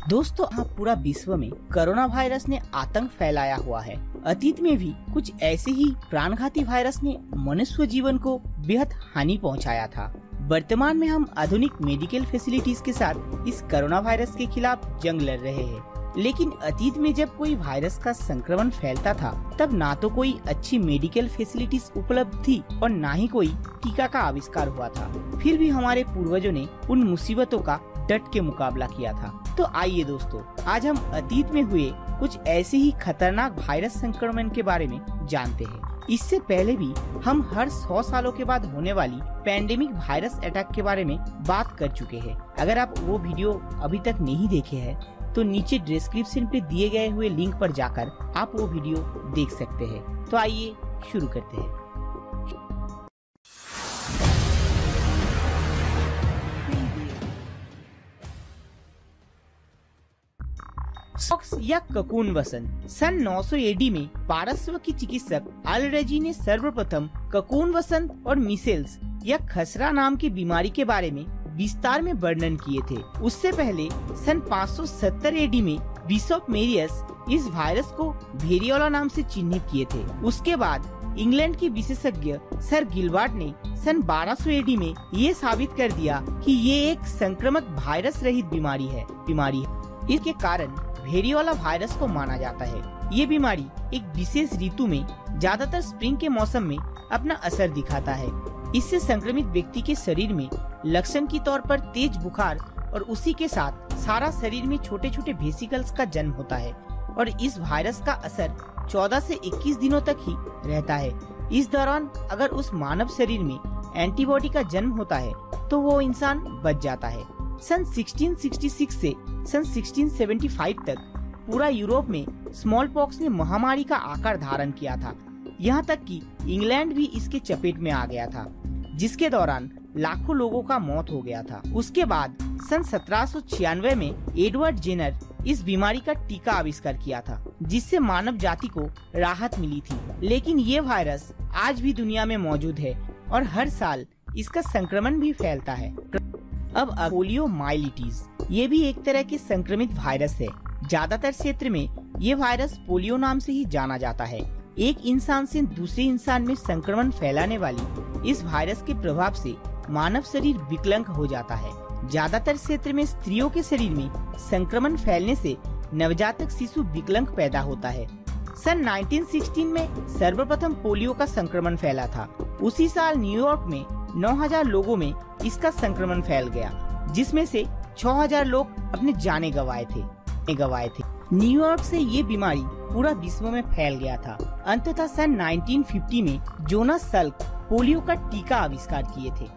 दोस्तों, पूरा विश्व में कोरोना वायरस ने आतंक फैलाया हुआ है। अतीत में भी कुछ ऐसे ही प्राणघाती वायरस ने मनुष्य जीवन को बेहद हानि पहुंचाया था। वर्तमान में हम आधुनिक मेडिकल फैसिलिटीज के साथ इस कोरोना वायरस के खिलाफ जंग लड़ रहे हैं। लेकिन अतीत में जब कोई वायरस का संक्रमण फैलता था, तब ना तो कोई अच्छी मेडिकल फैसिलिटीज उपलब्ध थी और ना ही कोई टीका का आविष्कार हुआ था। फिर भी हमारे पूर्वजों ने उन मुसीबतों का डट के मुकाबला किया था। तो आइए दोस्तों, आज हम अतीत में हुए कुछ ऐसे ही खतरनाक वायरस संक्रमण के बारे में जानते हैं। इससे पहले भी हम हर 100 सालों के बाद होने वाली पैंडेमिक वायरस अटैक के बारे में बात कर चुके हैं। अगर आप वो वीडियो अभी तक नहीं देखे हैं, तो नीचे डिस्क्रिप्शन पे दिए गए हुए लिंक पर जाकर आप वो वीडियो देख सकते हैं। तो आइए शुरू करते हैं। पॉक्स या ककून वसंत। सन 900 एडी में पारस्व की चिकित्सक अल्रेजी ने सर्वप्रथम ककून वसंत और मिसेल्स या खसरा नाम की बीमारी के बारे में विस्तार में वर्णन किए थे। उससे पहले सन 570 एडी में बिशप मेरियस इस वायरस को वेरियोला नाम से चिन्हित किए थे। उसके बाद इंग्लैंड के विशेषज्ञ सर गिलबर्ट ने सन 1200 एडी में ये साबित कर दिया कि ये एक संक्रामक वायरस रहित बीमारी है। इसके कारण वेरियोला वायरस को माना जाता है। ये बीमारी एक विशेष ऋतु में, ज्यादातर स्प्रिंग के मौसम में अपना असर दिखाता है। इससे संक्रमित व्यक्ति के शरीर में लक्षण के तौर पर तेज बुखार और उसी के साथ सारा शरीर में छोटे छोटे वेसिकल्स का जन्म होता है और इस वायरस का असर 14 से 21 दिनों तक ही रहता है। इस दौरान अगर उस मानव शरीर में एंटीबॉडी का जन्म होता है तो वो इंसान बच जाता है। सन 1666 से सन 1675 तक पूरा यूरोप में स्मॉल पॉक्स ने महामारी का आकार धारण किया था। यहाँ तक कि इंग्लैंड भी इसके चपेट में आ गया था, जिसके दौरान लाखों लोगों का मौत हो गया था। उसके बाद सन 1796 में एडवर्ड जेनर इस बीमारी का टीका आविष्कार किया था, जिससे मानव जाति को राहत मिली थी। लेकिन ये वायरस आज भी दुनिया में मौजूद है और हर साल इसका संक्रमण भी फैलता है। अब पोलियो माइलिटीज, ये भी एक तरह के संक्रमित वायरस है। ज्यादातर क्षेत्र में ये वायरस पोलियो नाम से ही जाना जाता है। एक इंसान से दूसरे इंसान में संक्रमण फैलाने वाली इस वायरस के प्रभाव से मानव शरीर विकलांग हो जाता है। ज्यादातर क्षेत्र में स्त्रियों के शरीर में संक्रमण फैलने से नवजातक शिशु विकलांग पैदा होता है। सन 1916 में सर्वप्रथम पोलियो का संक्रमण फैला था। उसी साल न्यूयॉर्क में 9000 लोगों में इसका संक्रमण फैल गया, जिसमें से 6000 लोग अपने जाने गंवाए थे। न्यूयॉर्क से ये बीमारी पूरा विश्व में फैल गया था। अंततः सन 1950 में जोनास सल्क पोलियो का टीका आविष्कार किए थे।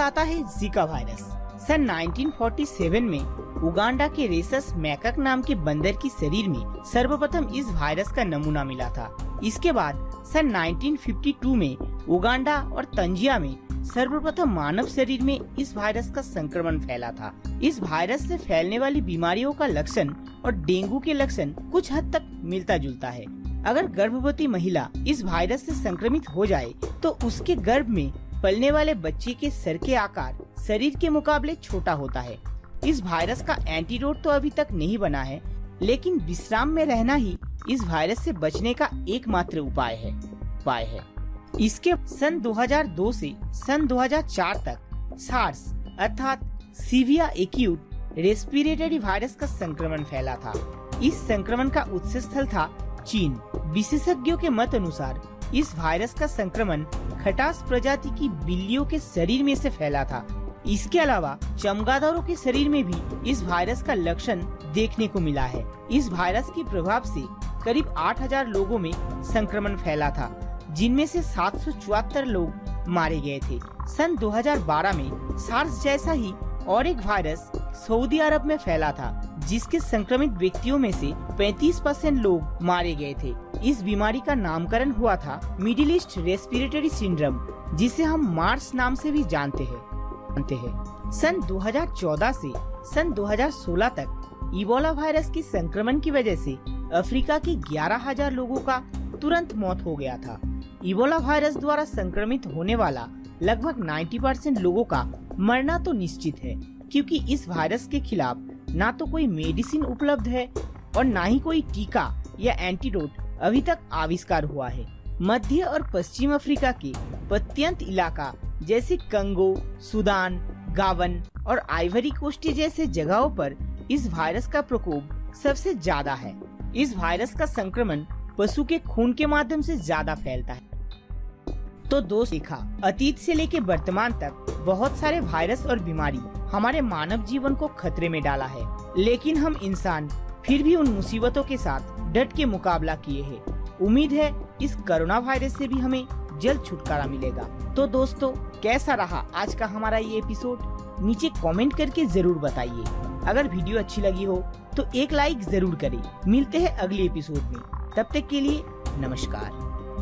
आता है जीका वायरस। सन 1947 में उगांडा के रेसस मैकक नाम के बंदर की शरीर में सर्वप्रथम इस वायरस का नमूना मिला था। इसके बाद सन 1952 में उगांडा और तंजिया में सर्वप्रथम मानव शरीर में इस वायरस का संक्रमण फैला था। इस वायरस से फैलने वाली बीमारियों का लक्षण और डेंगू के लक्षण कुछ हद तक मिलता जुलता है। अगर गर्भवती महिला इस वायरस से संक्रमित हो जाए तो उसके गर्भ में पलने वाले बच्चे के सर के आकार शरीर के मुकाबले छोटा होता है। इस वायरस का एंटीडोट तो अभी तक नहीं बना है, लेकिन विश्राम में रहना ही इस वायरस से बचने का एकमात्र उपाय है। इसके सन 2002 से सन 2004 तक सार्स अर्थात सीविया एक्यूट रेस्पिरेटरी वायरस का संक्रमण फैला था। इस संक्रमण का उत्स स्थल था चीन। विशेषज्ञों के मत अनुसार इस वायरस का संक्रमण खटास प्रजाति की बिल्लियों के शरीर में से फैला था। इसके अलावा चमगादड़ों के शरीर में भी इस वायरस का लक्षण देखने को मिला है। इस वायरस के प्रभाव से करीब 8000 लोगों में संक्रमण फैला था, जिनमें से 774 लोग मारे गए थे। सन 2012 में सार्स जैसा ही और एक वायरस सऊदी अरब में फैला था, जिसके संक्रमित व्यक्तियों में से 35% लोग मारे गए थे। इस बीमारी का नामकरण हुआ था मिडिल ईस्ट रेस्पिरेटरी सिंड्रोम, जिसे हम मार्स नाम से भी जानते हैं। सन 2014 से सन 2016 तक इबोला वायरस के संक्रमण की वजह से अफ्रीका के 11,000 लोगों का तुरंत मौत हो गया था। इबोला वायरस द्वारा संक्रमित होने वाला लगभग 90% लोगों का मरना तो निश्चित है, क्योंकि इस वायरस के खिलाफ ना तो कोई मेडिसिन उपलब्ध है और ना ही कोई टीका या एंटीडोट अभी तक आविष्कार हुआ है। मध्य और पश्चिम अफ्रीका के प्रत्यंत इलाका जैसे कंगो, सूडान, गावन और आइवरी कोस्ट जैसे जगहों पर इस वायरस का प्रकोप सबसे ज्यादा है। इस वायरस का संक्रमण पशु के खून के माध्यम से ज्यादा फैलता है। तो दोस्त देखा, अतीत से लेकर वर्तमान तक बहुत सारे वायरस और बीमारी हमारे मानव जीवन को खतरे में डाला है, लेकिन हम इंसान फिर भी उन मुसीबतों के साथ डट के मुकाबला किए हैं। उम्मीद है इस कोरोना वायरस से भी हमें जल्द छुटकारा मिलेगा। तो दोस्तों, कैसा रहा आज का हमारा ये एपिसोड? नीचे कमेंट करके जरूर बताइए। अगर वीडियो अच्छी लगी हो तो एक लाइक जरूर करें। मिलते हैं अगले एपिसोड में, तब तक के लिए नमस्कार।